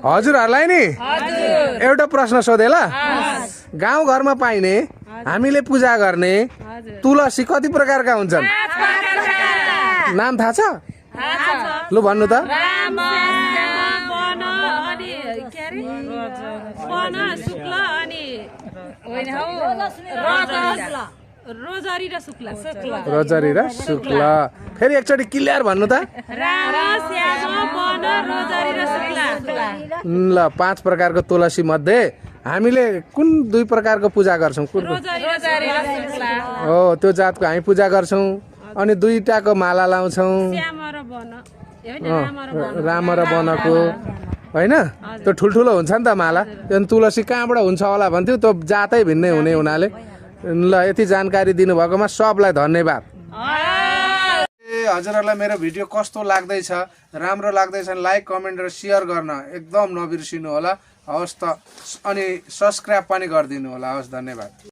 हजुरहरूलाई नि एउटा प्रश्न सोधे ल। गाउँ घरमा पाइने हामीले पूजा गर्ने तुलसी कति प्रकारका हुन्छन्? नाम थाहा छ? लु भन्नु त। रोजरी र शुक्ला। फेरि एकचोटि क्लियर भन्नु त। ल 5 प्रकारको तुलसी मध्ये हामीले कुन 2 प्रकारको पूजा गर्छौँ? हो त्यो जातको हामी पूजा गर्छौँ। अनि 2टाको माला लाउँछौँ, राम र वनको होइन। त्यो ठुल्ठुलो हुन्छ नि त माला। त्यो तुलसी कहाँबाट हुन्छ होला भन्थ्यो, त्यो जातै भिन्नै हुने हुनाले। ल यति जानकारी दिनुभएकोमा सबलाई धन्यवाद। हजुरहरूलाई मेरो भिडियो कस्तो लाग्दैछ, राम्रो लाग्दैछ भने लाइक कमेन्ट र सेयर गर्न एकदम नबिर्सिनु होला। हवस् त, अनि सब्सक्राइब पनि गरिदिनु होला। हवस्, धन्यवाद।